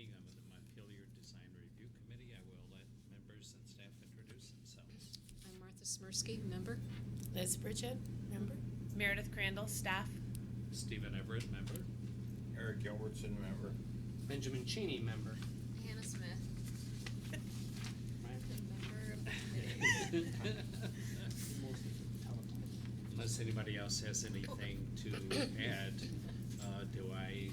meeting of the Montpelier Design Review Committee. I will let members and staff introduce themselves. I'm Martha Smirsky, member. Liz Bridget, member. Meredith Crandall, staff. Stephen Everett, member. Eric Gilbertson, member. Benjamin Cheney, member. Hannah Smith, Right. member of the committee. Unless anybody else has anything to add, do I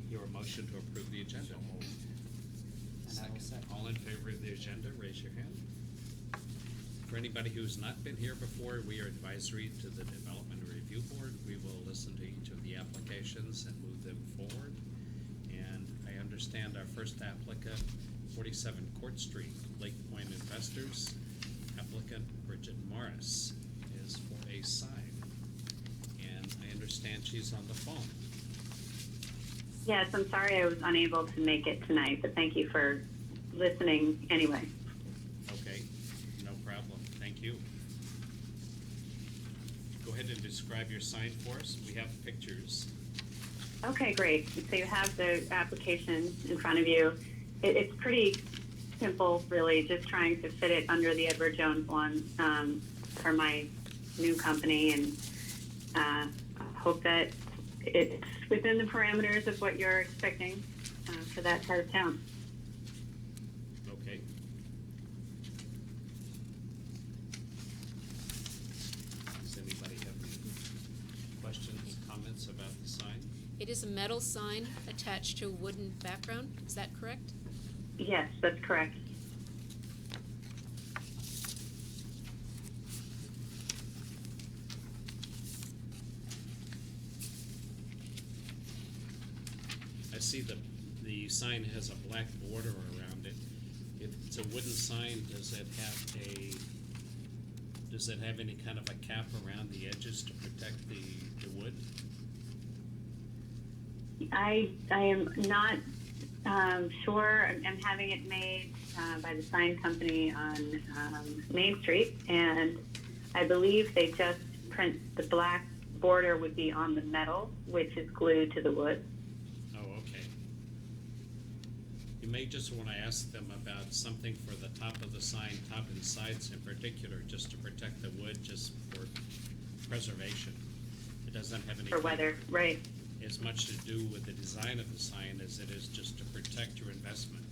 hear a motion to approve the agenda? And I will second. All in favor of the agenda, raise your hand. For anybody who's not been here before, we are advisory to the Development Review Board. We will listen to each of the applications and move them forward. And I understand our first applicant, 47 Court Street, Lake Point Investors, applicant Bridget Morris, is for a sign. And I understand she's on the phone. Yes, I'm sorry I was unable to make it tonight, but thank you for listening anyway. Okay, no problem. Thank you. Go ahead and describe your sign for us. We have pictures. Okay, great. So you have the application in front of you. It's pretty simple, really, just trying to fit it under the Edward Jones one for my new company, and I hope that it's within the parameters of what you're expecting for that side of town. Okay. Does anybody have any questions, comments about the sign? It is a metal sign attached to a wooden background. Is that correct? Yes, that's correct. I see the sign has a black border around it. If it's a wooden sign, does it have any kind of a cap around the edges to protect the wood? I am not sure. I'm having it made by the sign company on Main Street, and I believe they just print the black border would be on the metal, which is glued to the wood. Oh, okay. You may just want to ask them about something for the top of the sign, top and sides in particular, just to protect the wood, just for preservation. It doesn't have any For weather, right? as much to do with the design of the sign as it is just to protect your investment.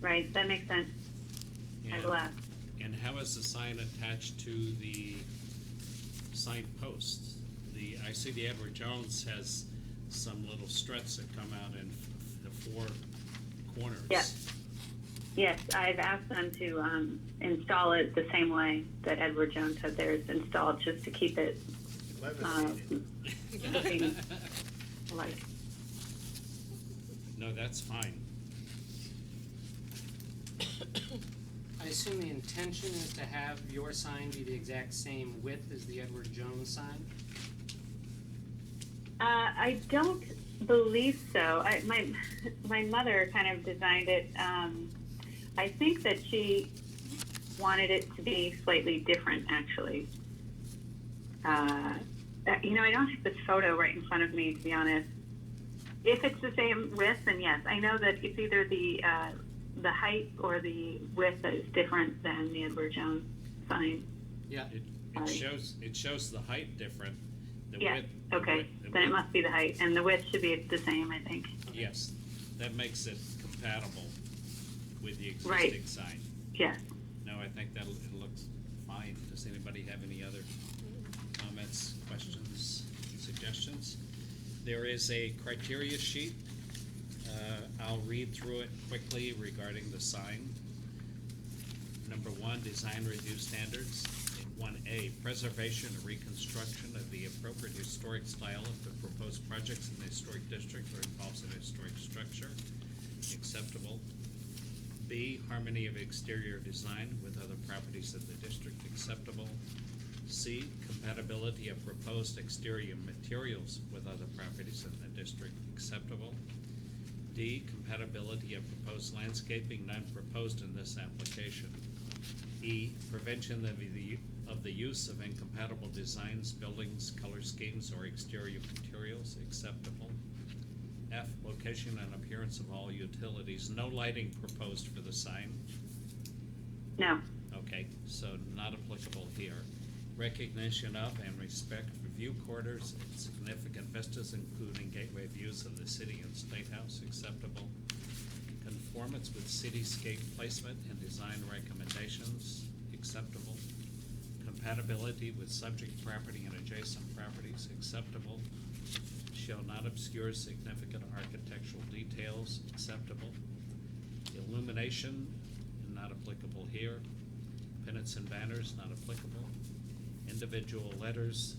Right, that makes sense. I will ask. And how is the sign attached to the sign posts? I see the Edward Jones has some little struts that come out in the four corners. Yes, I've asked them to install it the same way that Edward Jones had theirs installed, just to keep it looking like. No, that's fine. I assume the intention is to have your sign be the exact same width as the Edward Jones sign? I don't believe so. My mother kind of designed it. I think that she wanted it to be slightly different, actually. I don't have this photo right in front of me, to be honest. If it's the same width, then yes. I know that it's either the height or the width that is different than the Edward Jones sign. Yeah. It shows the height different. The Yeah, width, okay. Then it must be the height, and the width should be the same, I think. Yes, that makes it compatible with the existing Right. sign. Yes. No, I think that it looks fine. Does anybody have any other comments, questions, suggestions? There is a criteria sheet. I'll read through it quickly regarding the sign. Number 1, design review standards. 1A, preservation and reconstruction of the appropriate historic style of the proposed projects in the historic district or involves an historic structure. Acceptable. B, harmony of exterior design with other properties of the district. Acceptable. C, compatibility of proposed exterior materials with other properties in the district. Acceptable. D, compatibility of proposed landscaping not proposed in this application. E, prevention of the use of incompatible designs, buildings, color schemes, or exterior materials. Acceptable. F, location and appearance of all utilities. No lighting proposed for the sign. No. Okay, so not applicable here. Recognition of and respect for view corridors and significant vistas, including gateway views of the city and state house, acceptable. Conformance with cityscape placement and design recommendations, acceptable. Compatibility with subject property and adjacent properties, acceptable. Shall not obscure significant architectural details, acceptable. Illumination, not applicable here. Pennants and banners, not applicable. Individual letters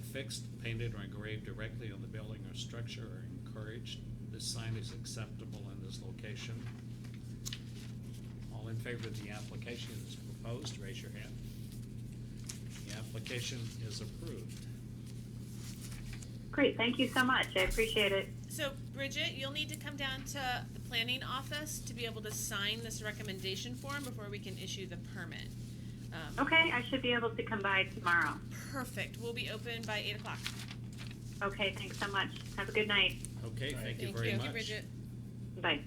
affixed, painted, or engraved directly on the building or structure are encouraged. This sign is acceptable in this location. All in favor of the application as proposed, raise your hand. The application is approved. Great, thank you so much. I appreciate it. So Bridget, you'll need to come down to the planning office to be able to sign this recommendation form before we can issue the permit. Okay, I should be able to come by tomorrow. Perfect. We'll be open by 8 o'clock. Okay, thanks so much. Have a good night. Okay, thank you Thank very you. much. Thank you, Bridget. Bye.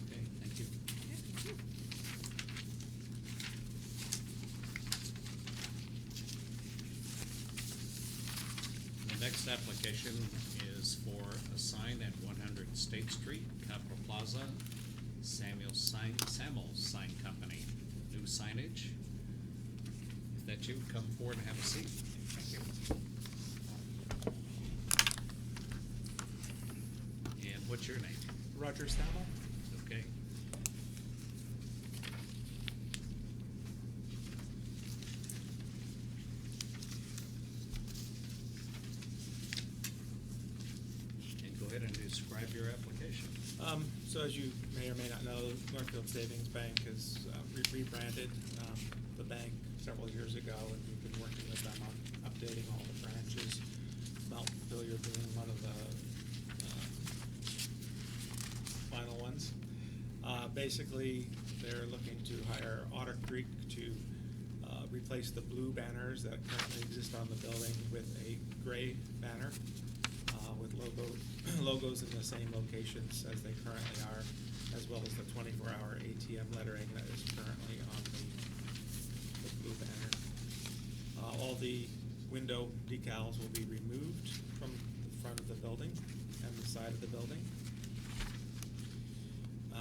Okay, thank you. The next application is for a sign at 100 State Street, Capitol Plaza, Samuel's Sign Company. New signage. If that's you, come forward and have a seat. Thank you. And what's your name? Roger Stammel. Okay. And go ahead and describe your application. So as you may or may not know, Northfield Savings Bank has rebranded the bank several years ago, and we've been working with them on updating all the branches. Montpelier being one of the final ones. Basically, they're looking to hire Otter Creek to replace the blue banners that currently exist on the building with a gray banner with logos in the same locations as they currently are, as well as the 24-hour ATM lettering that is currently on the blue banner. All the window decals will be removed from the front of the building and the side of the building.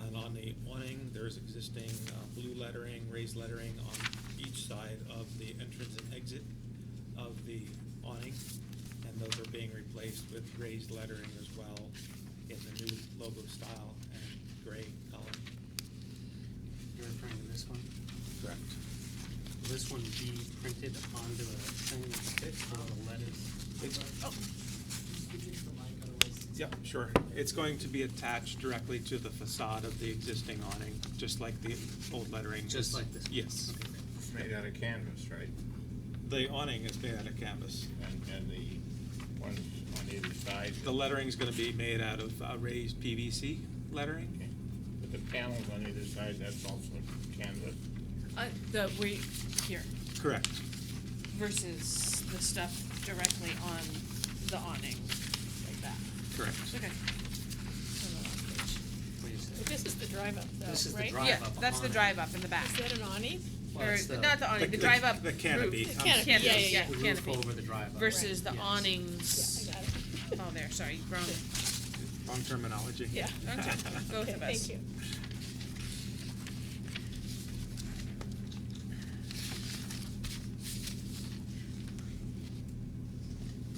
And on the awning, there's existing blue lettering, raised lettering on each side of the entrance and exit of the awning. And those are being replaced with raised lettering as well in the new logo style and gray color. You're referring to this one? Correct. Will this one be printed onto a thing that's fixed or the letters? Yep, sure. It's going to be attached directly to the facade of the existing awning, just like the old lettering. Just like this? Yes. Okay, great. It's made out of canvas, right? The awning is made out of canvas. And the ones on either side. The lettering is going to be made out of raised PVC lettering. Okay. But the panels on either side, that's also canvas. Here Correct. versus the stuff directly on the awning, like that. Correct. Okay. Wait a second. This is the drive up though, right? This is the drive Yeah, up that's the awning. drive up in the back. Is that an awning? Well, Or it's the- not the awning, the drive up. The canopy. roof. The canopy, yeah. The roof canopy. over the drive up. Versus the Yes. awnings. Yeah, I got it. Oh, there, sorry, grown. Wrong terminology. Yeah. Okay, both Okay, of us. thank you.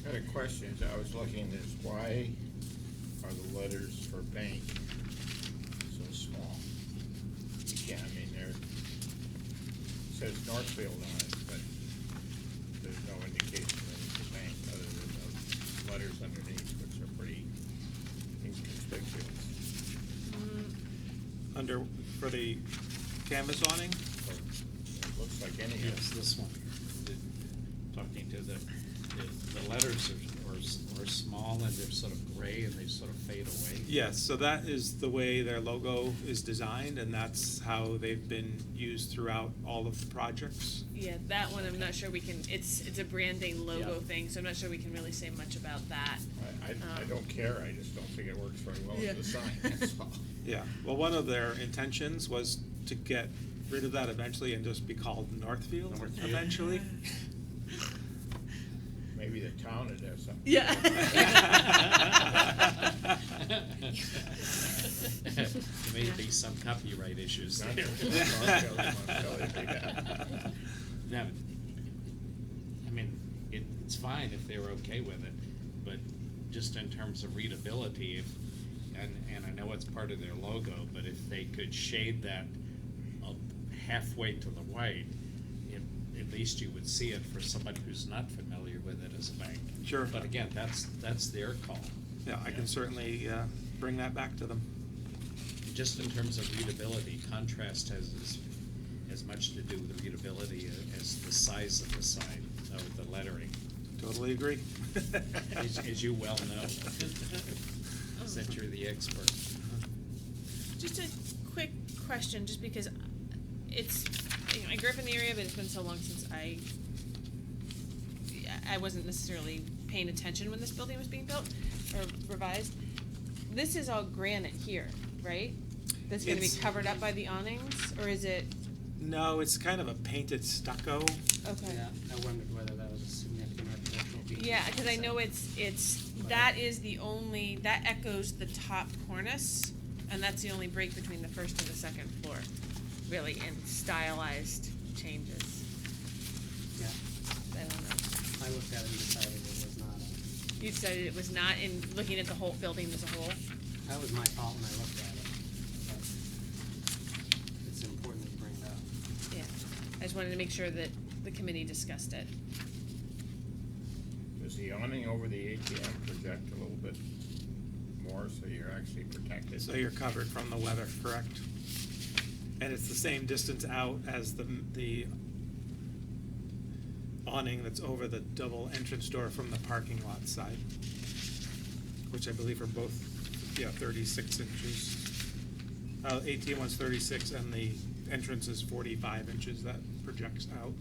I had a question, I was looking at this, why are the letters for bank so small? You can't, I mean, it says Northfield on it, but there's no indication that it's a bank other than the letters underneath, which are pretty inconspicuous. For the canvas awning? Or it looks like any of Yes, it. this one. talking to the letters are small and they're sort of gray and they sort of fade away. Yes, so that is the way their logo is designed, and that's how they've been used throughout all of the projects. Yeah, that one I'm not sure we can, it's a branding logo Yeah. thing, so I'm not sure we can really say much about that. I don't care, I just don't think it works very well Yeah. as a sign, that's all. Yeah, well, one of their intentions was to get rid of that eventually and just be called Northfield Northfield. eventually. Maybe the town would have something. Yeah. There may be some copyright issues Not there. Montpelier, yeah. Now, I mean, it's fine if they're okay with it, but just in terms of readability, and I know it's part of their logo, but if they could shade that halfway to the white, at least you would see it for somebody who's not familiar with it as a bank. Sure. But again, that's their call. Yeah, I can certainly bring that back to them. Just in terms of readability, contrast has as much to do with readability as the size of the sign, of the lettering, Totally agree. as you well know, since you're the expert. Just a quick question, just because it's, you know, I grew up in the area, but it's been so long since I wasn't necessarily paying attention when this building was being built or revised. This is all granite here, right? That's gonna be It's- covered up by the awnings, or is it, No, it's kind of a painted stucco. okay. Yeah, I wondered whether that was a significant architectural feature. Yeah, cause I know it's, that is the only, that echoes the top cornice, and that's the only break between the first and the second floor, really, in stylized changes. Yeah, I don't know. I looked at it and decided it was not a, You decided it was not in looking at the whole building as a whole? that was my fault when I looked at it. But it's important to bring it up. Yeah. I just wanted to make sure that the committee discussed it. Does the awning over the ATM project a little bit more, so you're actually protected? So you're covered from the weather, correct? And it's the same distance out as the awning that's over the double entrance door from the parking lot side, which I believe are both, 36 inches. ATM one's 36 and the entrance is 45 inches that projects out.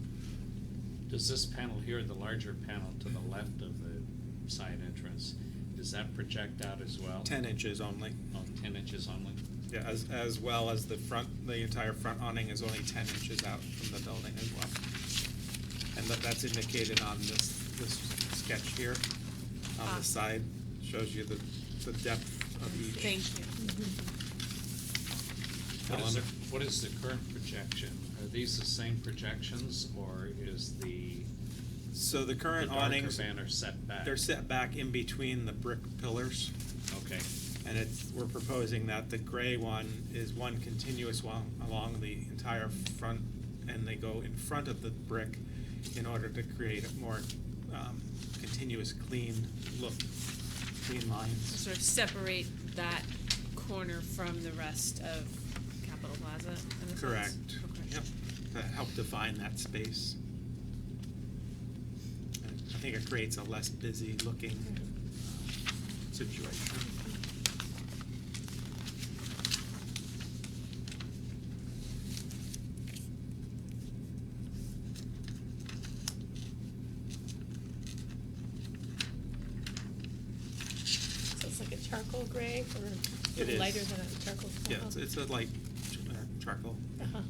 Does this panel here, the larger panel to the left of the side entrance, does that project out as well? 10 inches only. Oh, 10 inches only? Yeah, as well as the entire front awning is only 10 inches out from the building as well. And that's indicated on this sketch here, on Ah. the side, shows you the depth of each. Thank you. What is the current projection? Are these the same projections, or is the So the current darker awnings, banner set back? they're set back in between the brick pillars. Okay, And we're proposing that the gray one is one continuous one along the entire front, and they go in front of the brick in order to create a more continuous, clean look, clean lines. Sort of separate that corner from the rest of Capitol Plaza, in a sense? Correct. Okay. Yep, to help define that space. And I think it creates a less busy looking situation. So it's like a charcoal gray or It is. lighter than a charcoal? Yeah, it's a light charcoal. Uh-huh.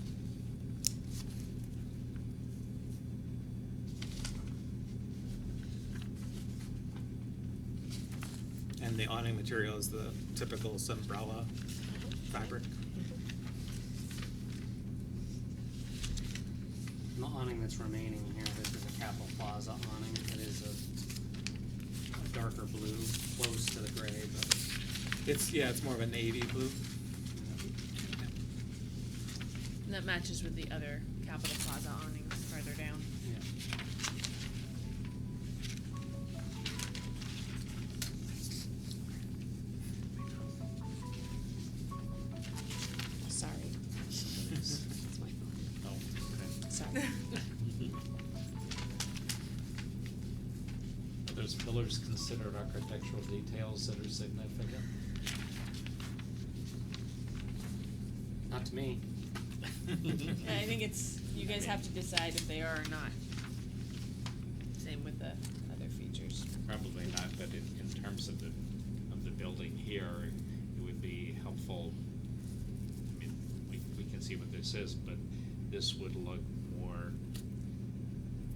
And the awning material is the typical umbrella fabric. And the awning that's remaining here, this is a Capitol Plaza awning. It is a darker blue, close to the gray, but It's more of a navy blue. And that matches with the other Capitol Plaza awnings farther down. yeah. Sorry. It's my fault. oh, okay. Sorry. there's pillars considered architectural details that are significant? Not to me. Yeah, I think it's, you guys have to decide if they are or not. Same with the other features. Probably not, but in terms of the building here, it would be helpful. I mean, we can see what this is, but this would look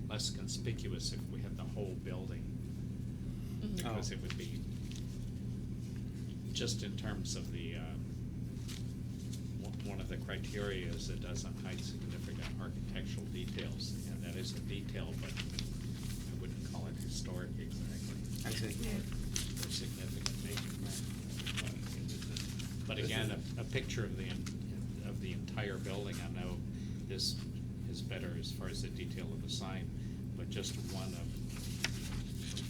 less conspicuous if we had the whole building. Because it would be, just in terms of the, one of the criteria is it doesn't hide significant architectural details, and that is a detail, but I wouldn't call it historic exactly. I see. Or significant maybe. But again, a picture of the entire building, I know this is better as far as the detail of the sign, but just one of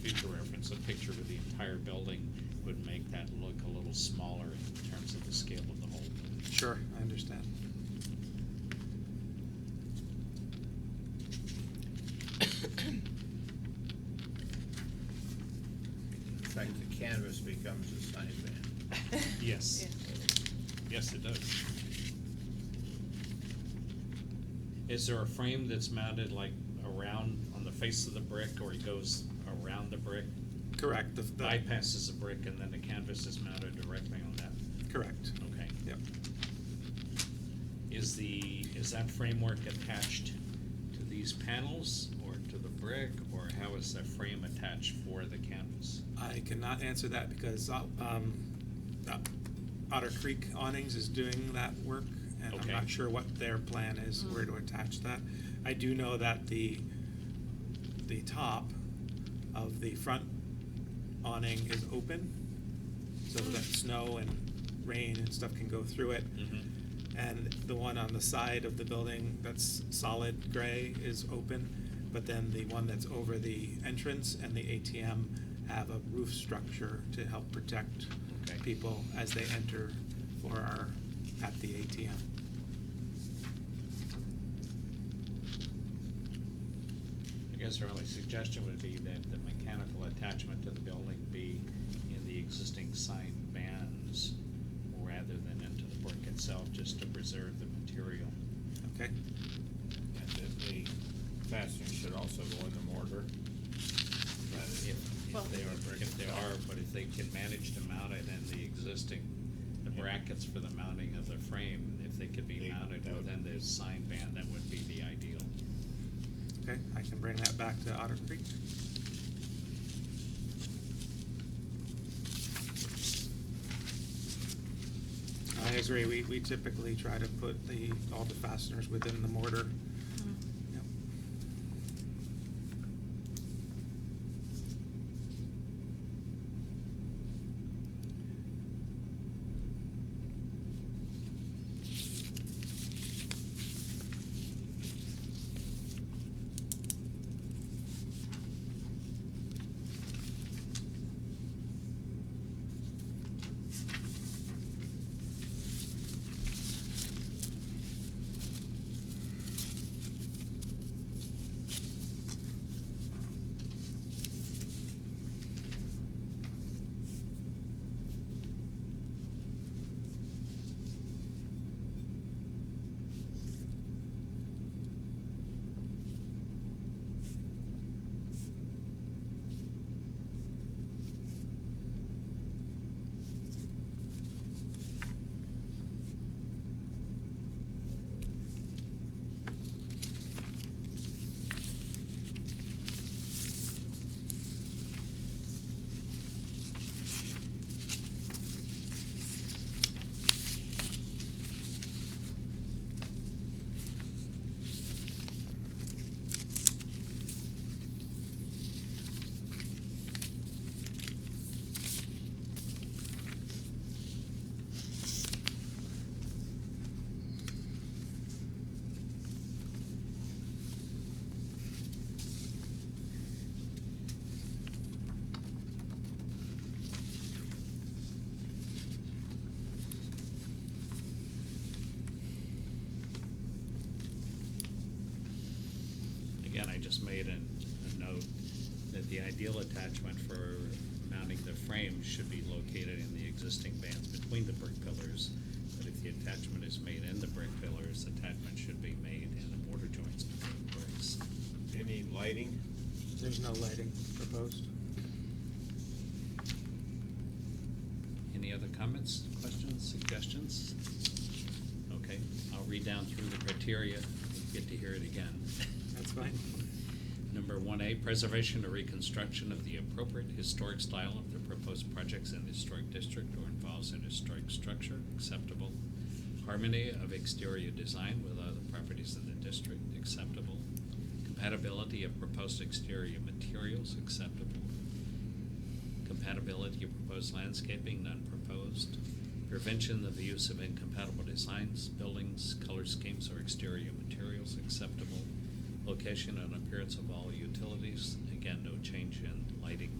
future reference, a picture of the entire building would make that look a little smaller in terms of the scale of the whole. Sure, I understand. In fact, the canvas becomes a sign band. Yes. Yeah. Yes, it does. Is there a frame that's mounted like around on the face of the brick, or it goes around the brick, Correct. bypasses the brick, and then the canvas is mounted directly on that? Correct. Okay. Yep. Is that framework attached to these panels or to the brick, or how is that frame attached for the canvas? I cannot answer that because Otter Creek Awnings is doing that work, and I'm Okay. not sure what their plan is, where to attach that. I do know that the top of the front awning is open, so that snow and rain and stuff can go through it. And the one on the side of the building that's solid gray is open, but then the one that's over the entrance and the ATM have a roof structure to help protect Okay. people as they enter or are at the ATM. I guess our only suggestion would be that the mechanical attachment to the building be in the existing sign bands rather than into the brick itself, just to preserve the material. Okay? And then the fasteners should also go in the mortar. If they are, but if they can manage to mount it in the existing, the brackets for the mounting of the frame, if they could be mounted within the sign band, that would be the ideal. Okay, I can bring that back to Otter Creek. I agree, we typically try to put all the fasteners within the mortar. Yep. Again, I just made a note that the ideal attachment for mounting the frame should be located in the existing bands between the brick pillars. But if the attachment is made in the brick pillars, attachment should be made in the mortar joints between the bricks. Any lighting? There's no lighting proposed. Any other comments, questions, suggestions? Okay, I'll read down through the criteria, you get to hear it again. That's fine. Number 1A, preservation or reconstruction of the appropriate historic style of the proposed projects in the historic district or involves an historic structure, acceptable. Harmony of exterior design with other properties in the district, acceptable. Compatibility of proposed exterior materials, acceptable. Compatibility of proposed landscaping, none proposed. Prevention of the use of incompatible designs, buildings, color schemes, or exterior materials, acceptable. Location and appearance of all utilities, again, no change in lighting.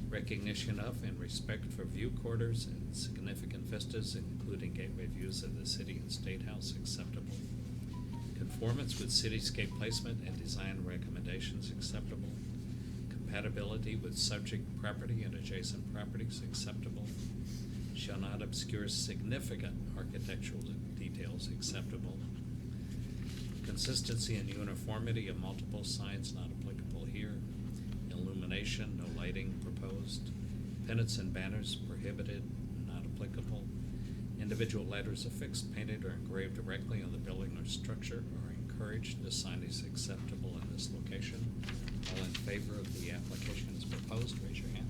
Recognition of and respect for view corridors and significant vistas, including gateway views of the city and state house, acceptable. Conformance with cityscape placement and design recommendations, acceptable. Compatibility with subject property and adjacent properties, acceptable. Shall not obscure significant architectural details, acceptable. Consistency and uniformity of multiple signs, not applicable here. Illumination, no lighting proposed. Pennants and banners prohibited, not applicable. Individual letters affixed, painted, or engraved directly on the building or structure are encouraged. The sign is acceptable in this location. All in favor of the application as proposed, raise your hand.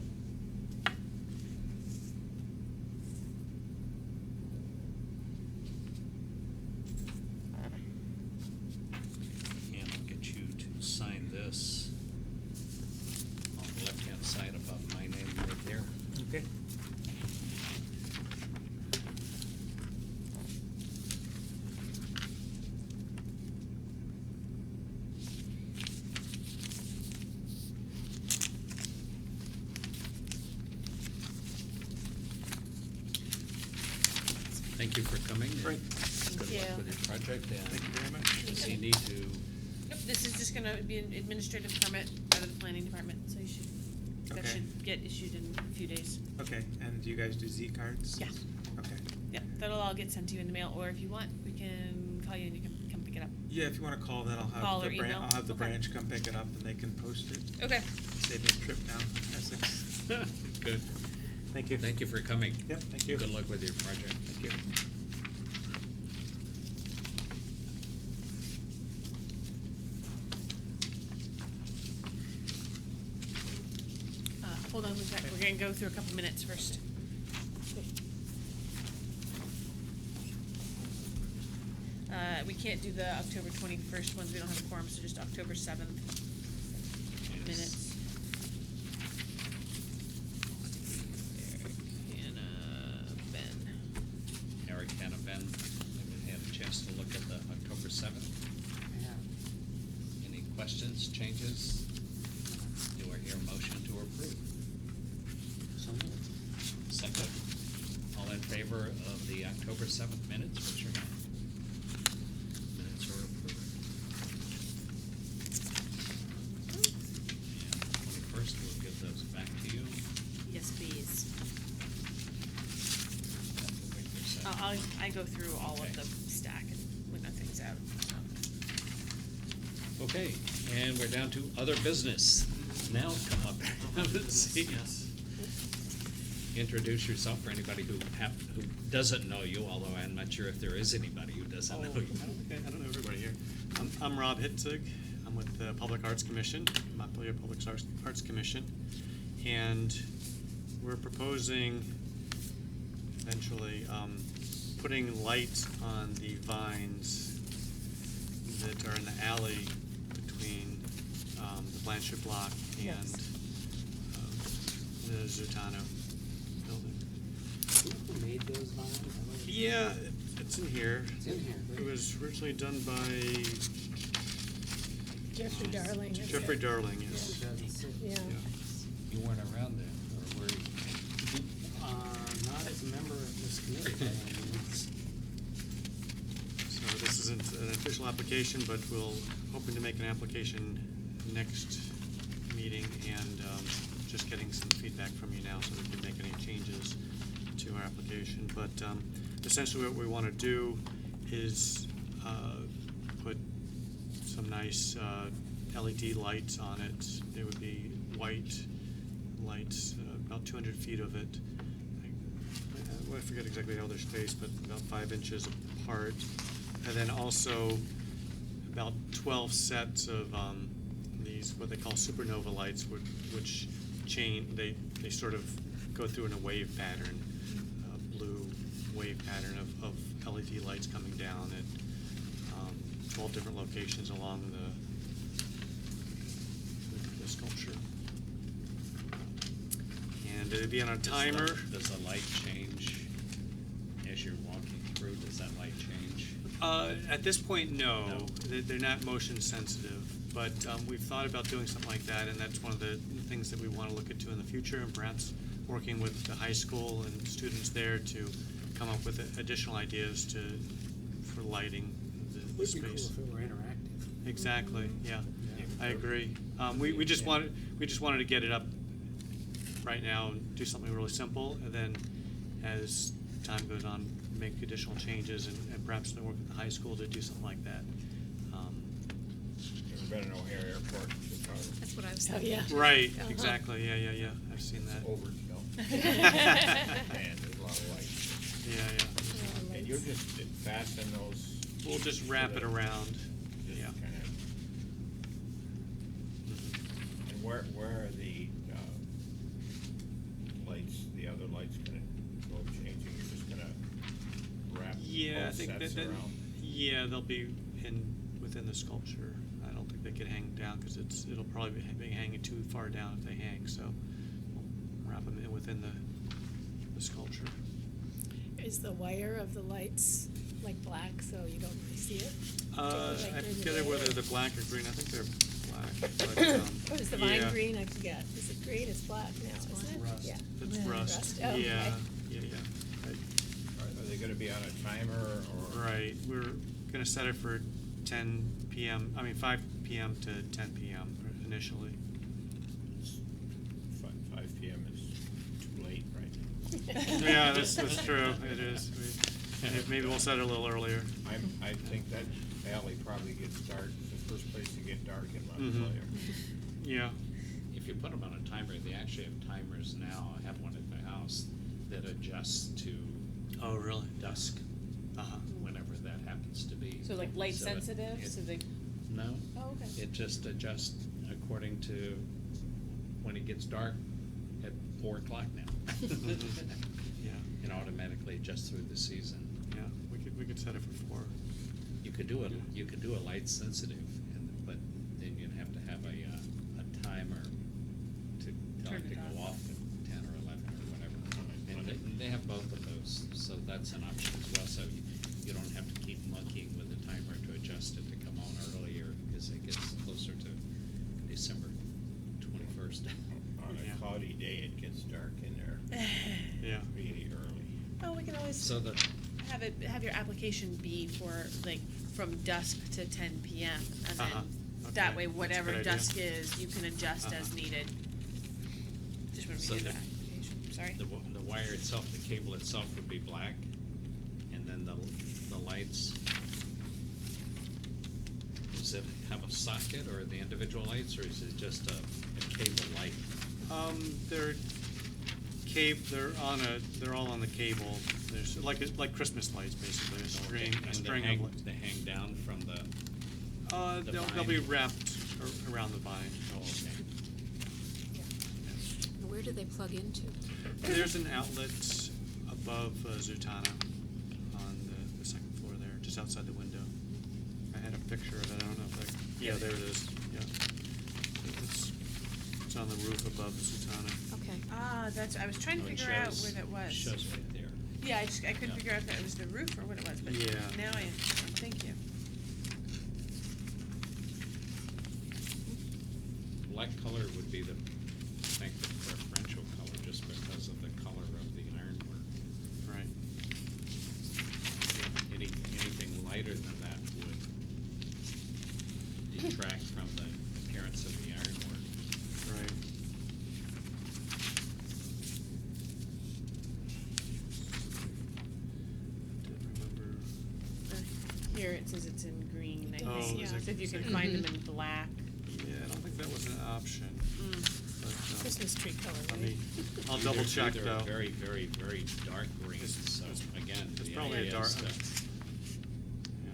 And I'll get you to sign this on the left-hand side above my name right there. Okay. Thank you for coming. and Great. Good luck you. with your project. Thank you very much. Does he need to, Nope, this is just gonna be an administrative permit out of the planning department, so you should, that Okay. should get issued in a few days. Okay, and do you guys do Z cards? Yeah. Okay. Yep, that'll all get sent to you in the mail, or if you want, we can call you and you can come pick it up. Yeah, if you wanna call, then Call or email? I'll have the Okay. branch come pick it up and they can post it. Okay. Save me a trip down Essex. good. Thank you. Thank you for coming. Yep, thank you. Good luck with your project. Thank you. Hold on, we're gonna go through a couple minutes first. We can't do the October 21st ones, we don't have a quorum, so just October 7th minutes. Eric, Hannah, Ben. Eric, Hannah, Ben, have had a chance to look at the October 7th. Yeah. Any questions, changes? Do I hear a motion to approve? So moved. Second. All in favor of the October 7th minutes, raise your hand. Minutes are approved. And the 21st, we'll give those back to you. Yes, please. Have to wait for a second. I go through all Okay. of the stack and when nothing's out. Okay, and we're down to other business. Now come up. Let's see. Yes. Introduce yourself for anybody who doesn't know you, although I'm not sure if there is anybody who doesn't know you. I don't know everybody here. I'm Rob Hitzig. I'm with the Public Arts Commission, Montpelier Public Arts Commission, and we're proposing eventually putting light on the vines that are in the alley between the Blanchard Block and Yes. the Zutano building. Who made those vines? I don't- Yeah, it's in here. It's in here. It was originally done by Jeffrey Darling. is Jeffrey it? Darling, yes. It doesn't say. Yeah. You weren't around then, or were you? Not as a member of this committee, by any means. So this isn't an official application, but we'll, hoping to make an application next meeting and just getting some feedback from you now so we can make any changes to our application. But essentially what we want to do is put some nice LED lights on it. They would be white lights, about 200 feet of it. I forget exactly how they're spaced, but about 5 inches apart. And then also about 12 sets of these, what they call supernova lights, which they sort of go through in a wave pattern, blue wave pattern of LED lights coming down at 12 different locations along the sculpture. And it'd be on a timer. Does the light change as you're walking through? Does that light change? At this point, no. No. They're not motion sensitive, but we've thought about doing something like that, and that's one of the things that we want to look into in the future, and perhaps working with the high school and students there to come up with additional ideas for lighting the Would be cool space. if it were interactive. Exactly. Yeah, I agree. We just wanted to get it up right now and do something really simple, and then as time goes on, make additional changes and perhaps work with the high school to do something like that. Ever been in O'Hare Airport in Chicago? That's what I was Oh, thinking. yeah. Right. Uh-huh. Exactly. Yeah. I've seen that. Overkill. Man, there's a lot of lights. Yeah. And you're just fasten those. We'll just wrap it around. Just Yeah. kind of. Mhm. And where are the lights? The other lights gonna go changing? You're just gonna wrap Yeah, I both think sets that around. yeah, they'll be within the sculpture. I don't think they could hang down because it'll probably be hanging too far down if they hang. So we'll wrap them in within the sculpture. Is the wire of the lights like black so you don't really see it? Like I during the forget day? whether they're black or green. I think they're black. But, Or is the vine yeah. green? I forget. Is it green? It's black now, isn't it? Rust. Yeah. It's Yeah, rust. Oh, Yeah. okay. Yeah. Right. Are they gonna be on a timer or? Right, we're gonna set it for 10 p.m., 5 p.m. to 10 p.m. initially. 5 p.m. is too late, right? Yeah, that's true, it is. Maybe we'll set it a little earlier. I think that alley probably gets dark, the first place to get dark in Mhm. Montpelier. Yeah, If you put them on a timer, they actually have timers now. I have one at my house that adjusts to oh, really? dusk, Uh-huh. whenever that happens to be. So like light So it- sensitive, it- so they, No, oh, okay. it just adjusts according to when it gets dark at 4 o'clock now. Yeah, It automatically adjusts through the season. yeah, we could set it for 4. You could do a light sensitive, but then you'd have to have a timer to tell Turn it to it go off. off at 10 or 11 or whatever. And they have both of those, so that's an option as well. So you don't have to keep monkeying with the timer to adjust it to come on earlier as it gets closer to December 21st. On Yeah. a cloudy day, it gets dark in there Yeah. really early. Oh, we can always So the, have your application be for like from dusk to 10 p.m. and then Uh-huh. that Okay. way That's a whatever good idea. dusk is, you can adjust as Uh-huh. needed. Just when we So do the the- application, sorry. the wire itself, the cable itself would be black, and then the lights, does it have a socket or the individual lights, or is it just a cable light? They're all on the cable. There's like Christmas lights, basically, a And string they of lights. hang down from the, the They'll be vine? wrapped around the vine. oh, okay. Where do they plug into? There's an outlet above Zutana on the second floor there, just outside the window. I had a picture of it, I don't know if yeah, there it is, yeah. It's on the roof above the Zutana. Okay. Ah, I was trying to Oh, it figure out shows- where that was. Shows right there. Yeah, I couldn't Yeah. figure out if that was the roof or what it was, but Yeah. now I understand. Thank you. Black color would be I think the preferential color, just because of the color of the ironwork. Right. Anything lighter than that would detract from the appearance of the ironwork. Here it says it's in green, I It think. does, Oh, yeah. is it- So if you can is it- find them in black. Yeah, I don't think that was an option. But, Christmas tree color, let right? me, I'll double check Either though. very, very, very dark green, so again, It's the probably a idea dark, is to, yeah,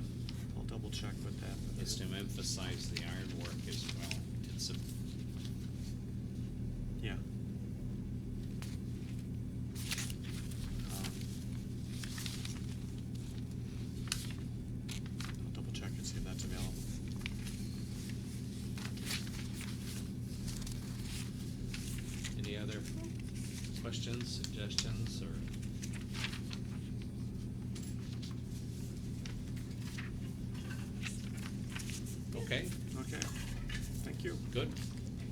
I'll double check with that. is to emphasize the ironwork as well. It's a, Yeah. I'll double check and see if that's available. any other questions, suggestions, or? Okay, Okay, thank you. good.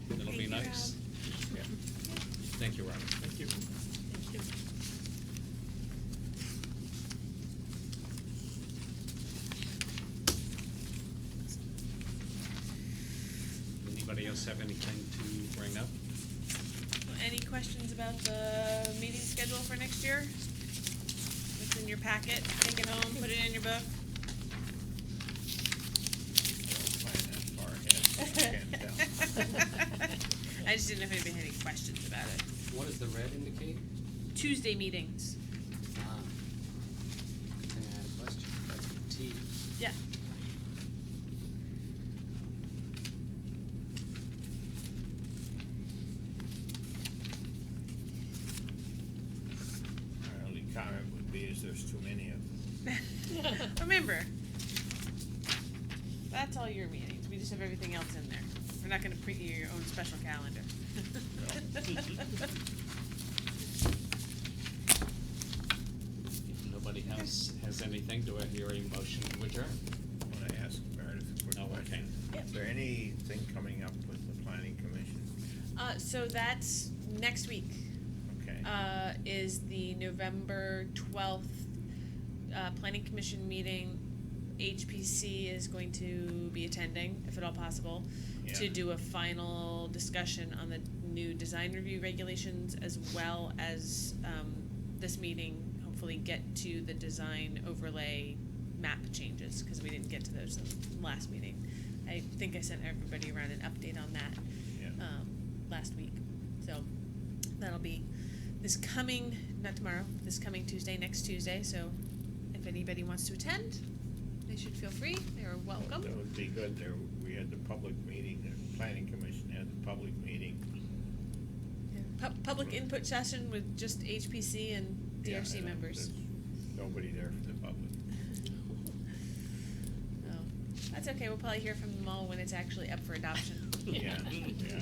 That'll be Thank you, nice. Yeah. Thank you, Robert. Thank you. Thank you. Anybody else have anything to bring up? Any questions about the meeting schedule for next year? It's in your packet, take it home, put it in your book. Don't plan that far ahead, I can't tell. I just didn't know if anybody had any questions about it. What does the red indicate? Tuesday meetings. Ah. Good thing I had a question. That's a T. Yeah. My only comment would be is there's too many of them. Remember, that's all your meetings. We just have everything else in there. We're not gonna print you your own special calendar. If nobody else has anything, do I hear a motion to adjourn? I wanna ask Meredith a quick Oh, okay. question. Yep. Is there anything coming up with the planning commission? So that's next week. Okay. Is the November 12th Planning Commission meeting. HPC is going to be attending, if at all possible, to Yeah. do a final discussion on the new design review regulations, as well as this meeting, hopefully get to the design overlay map changes, because we didn't get to those in the last meeting. I think I sent everybody around an update on that Yeah. last week. So that'll be this coming, not tomorrow, this coming Tuesday, next Tuesday. So if anybody wants to attend, they should feel free. They are welcome. That would be good. There, we had the public meeting, the planning commission had the public meeting. Public input session with just HPC and Yeah, DRC and members. there's nobody there for the public. Oh, that's okay. We'll probably hear from them all when it's actually up for adoption. Yeah, yeah.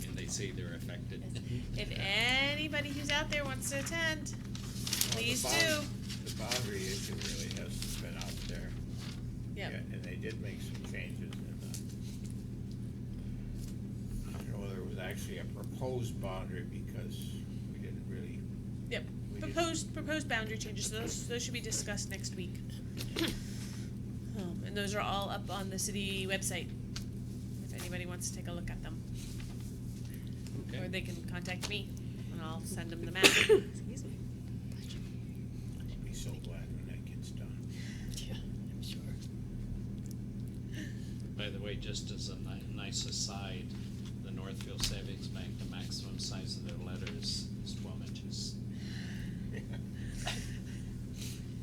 And they say they're affected. If anybody who's out there wants to attend, please Well, do. the boundary issue really hasn't been out there. Yep. yet, and they did make some changes in I don't know whether it was actually a proposed boundary because we didn't really, Yep. We did- Proposed boundary changes. So those should be discussed next week. And those are all up on the city website. If anybody wants to take a look at them. Or Okay. they can contact me and I'll send them the map. Excuse me. I'll be so glad when that gets done. Yeah, I'm sure. By the way, just as a nice aside, the Northfield Savings Bank, the maximum size of their letters is 12 inches.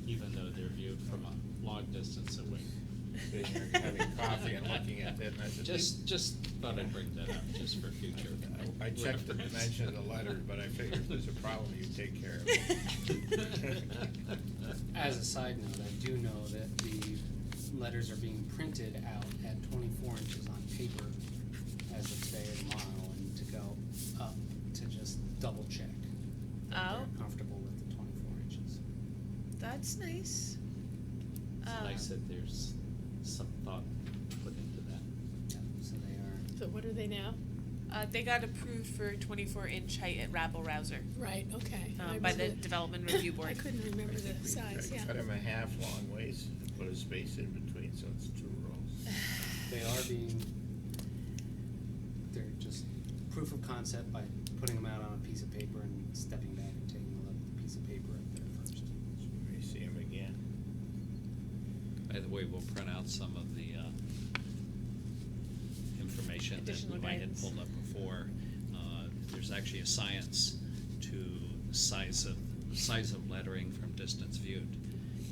Even though they're viewed from a long distance away. Sitting there having coffee and looking at that, and I said. Just thought I'd bring that up, just for future. I checked the reference. dimension of the letters, but I figured if there's a problem, you take care of it. As a side note, I do know that the letters are being printed out at 24 inches on paper as of today or tomorrow, and to go up to just double check. that Oh. They're comfortable with the 24 inches. That's nice. It's nice that there's some thought put into that. Yeah, so they are. So what are they now? They got approved for 24-inch height at Rabble Rouser Right, okay. I by the remember- Development Review Board. I couldn't remember the size, yeah. Cut them a half long ways, and put a space in between, so it's 2 rows. They are being, they're just proof of concept by putting them out on a piece of paper and stepping back and taking a look at the piece of paper up there first. So we may see them again. By the way, we'll print out some of the information that Additional we might have guidance. pulled up before. There's actually a science to size of lettering from distance viewed.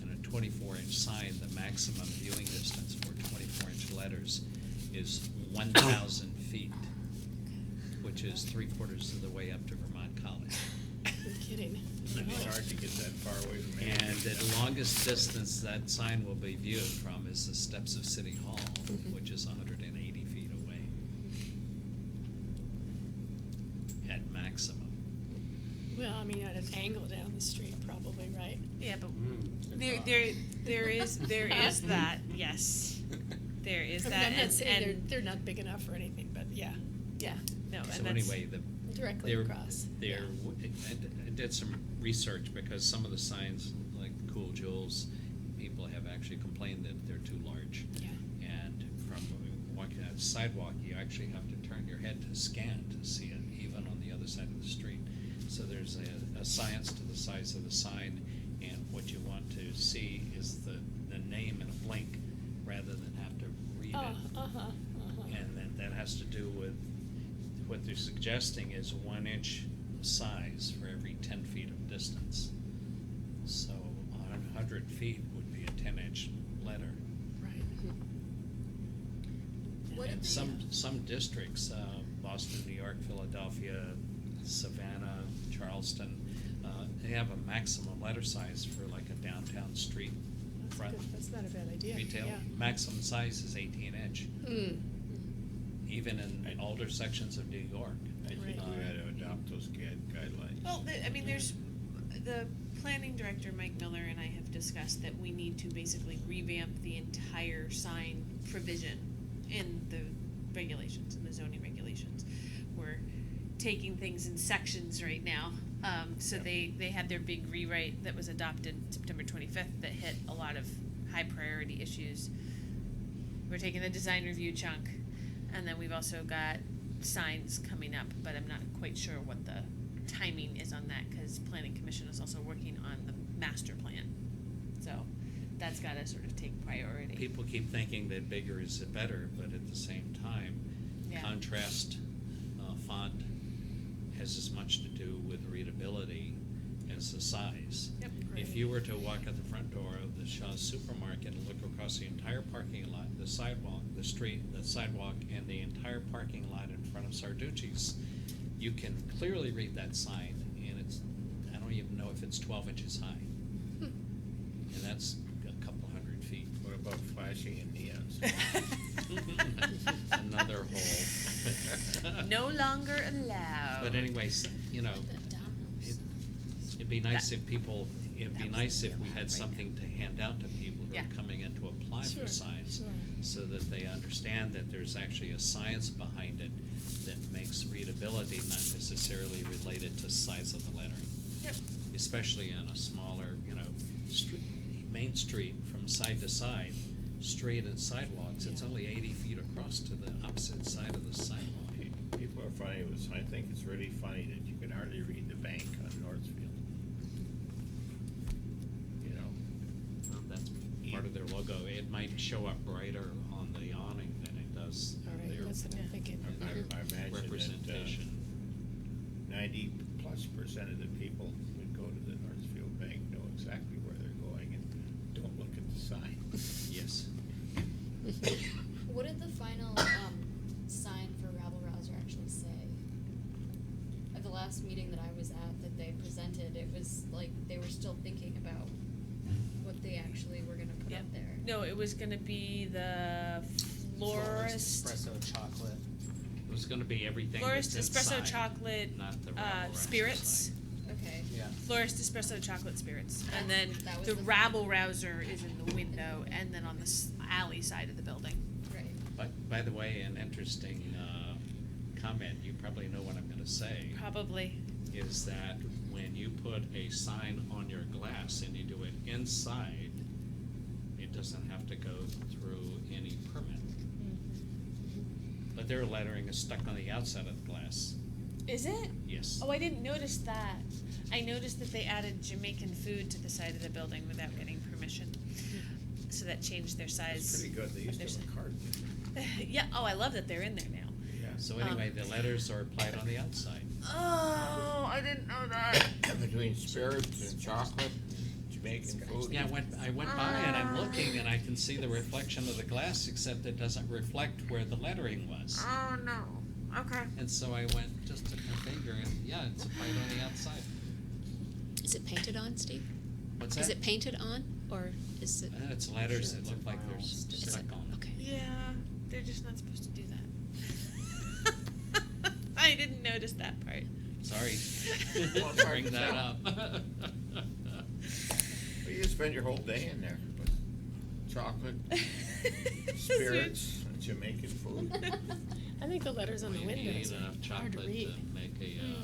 And a 24-inch sign, the maximum viewing distance for 24-inch letters is 1,000 feet, which is 3/4 of the way up to Vermont College. You're kidding. It's hard to get that far away from me. And the longest distance that sign will be viewed from is the steps of City Hall, which is 180 feet away. At maximum. Well, I mean, at an angle down the street, probably, right? Yeah, but Good there, thought. there is that, yes. There is I mean, that, I'm not and, saying they're not big enough or anything, but yeah, no, and So that's. anyway, directly across. I did some research because some of the signs, like Cool Jewels, people have actually complained that they're too large. Yeah. And from walking on a sidewalk, you actually have to turn your head to scan to see it, even on the other side of the street. So there's a science to the size of the sign, and what you want to see is the name in a blink rather than have to read it. And then that has to do with, what they're suggesting is 1 inch size for every 10 feet of distance. So 100 feet would be a 10-inch letter. Right. What And did some districts, Boston, New York, Philadelphia, Savannah, Charleston, they have a maximum letter size for like a downtown street That's front good. That's not a bad idea. retail. Yeah. Maximum size is 18-inch, Mm. even in older sections of New York. I think Right. we had to adopt those guidelines. Well, I mean, there's, the planning director, Mike Miller, and I have discussed that we need to basically revamp the entire sign provision in the regulations, in the zoning regulations. We're taking things in sections right now. So they had their big rewrite that was adopted September 25th that hit a lot of high priority issues. We're taking the design review chunk, and then we've also got signs coming up, but I'm not quite sure what the timing is on that, because planning commission is also working on the master plan. So that's gotta sort of take priority. People keep thinking that bigger is better, but at the same time, Yeah. contrast font has as much to do with readability as the size. Yep. If you were to walk at the front door of the Shaw's Supermarket and look across the entire parking lot, the sidewalk, the street, the sidewalk, and the entire parking lot in front of Sarducci's, you can clearly read that sign, and it's, I don't even know if it's 12 inches high. And that's a couple hundred feet. What about flashing in neons? Another hole. No longer allowed. But anyways, you know, it'd be nice if people, it'd be nice if we had something to hand out to people who Yeah. are coming in to apply Sure, for signs, sure. so that they understand that there's actually a science behind it that makes readability not necessarily related to size of the lettering. Yep. Especially in a smaller, main street from side to side, straight and sidewalks, it's Yeah. only 80 feet across to the opposite side of the sidewalk. People are funny with this. I think it's really funny that you can hardly read the bank on Northfield. You know, Well, that's part of their logo. It might show up brighter on the awning than it does All right, their that's what I'm thinking. I imagine that representation. 90+% of the people that go to the Northfield Bank know exactly where they're going and don't look at the sign. Yes. What did the final sign for Rabble Rouser actually say? At the last meeting that I was at that they presented, it was like they were still thinking about what they actually were gonna put Yep. up there. No, it was gonna be the florist, Espresso chocolate. It was gonna be everything florist that's espresso inside, chocolate, not the Rabble Rouser spirits. sign. Okay. Yeah. Florist espresso chocolate spirits, and then That was the the- rabble rouser is in the window, and then on the alley side of the building. Right. But, by the way, an interesting comment, you probably know what I'm gonna say, Probably. is that when you put a sign on your glass and you do it inside, it doesn't have to go through any permit. But their lettering is stuck on the outside of the glass. Is it? Yes. Oh, I didn't notice that. I noticed that they added Jamaican food to the side of the building without getting permission. so that changed their It's size. pretty good, they used to There's- have a card. Yeah, oh, I love that they're in there now. Yeah. So anyway, the letters are applied on the outside. Oh, I didn't know that. Between spirits and chocolate, Jamaican food. Yeah, I went by and I'm looking and I can see the reflection of the glass, except it doesn't reflect where the lettering was. Oh, no, okay. And so I went, just took my finger and, yeah, it's applied on the outside. Is it painted on, Steve? What's that? Is it painted on, or is it? It's letters Sure, that it's look a like they're vinyl. Is stuck it? on. Okay. Yeah, they're just not supposed to do that. I didn't notice that part. Sorry. Well, it's hard Bring to that tell. up. Well, you spend your whole day in there with chocolate, spirits, and Jamaican food. I think the letters on the Well, you windows need enough are hard to chocolate read. to make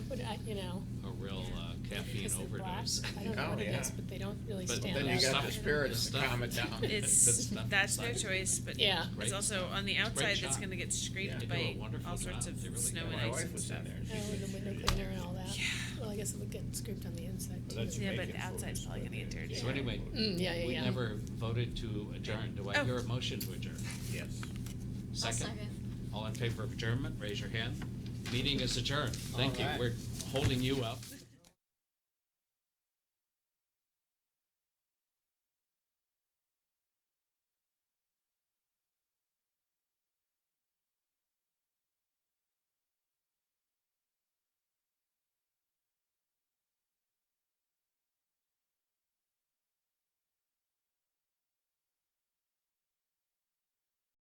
But you know, a real caffeine because they're black, overdose. I don't know Oh, what it yeah. is, but they don't really But stand Then out. you got Stuff- the spirits to stuff- calm it down. Good It's, stuff that's their inside. choice, but Yeah. it's Great also stuff. on the It's a great outside that's shop. gonna get scraped They do by a wonderful all sorts job. of They really snow do. and My ice wife and was stuff. in there. She Oh, said with the she window did. cleaner and all that. Yeah. Well, I guess it would get scooped on the inside But too. that's Yeah, but Jamaican the outside's food, probably but gonna get dirty. So anyway, Yeah, yeah, we yeah. never voted to adjourn. Do I Oh. hear a motion to adjourn? Yes. Second? second. All in favor of adjournment, raise your hand. Meeting is adjourned. Thank you. All right. We're holding you up.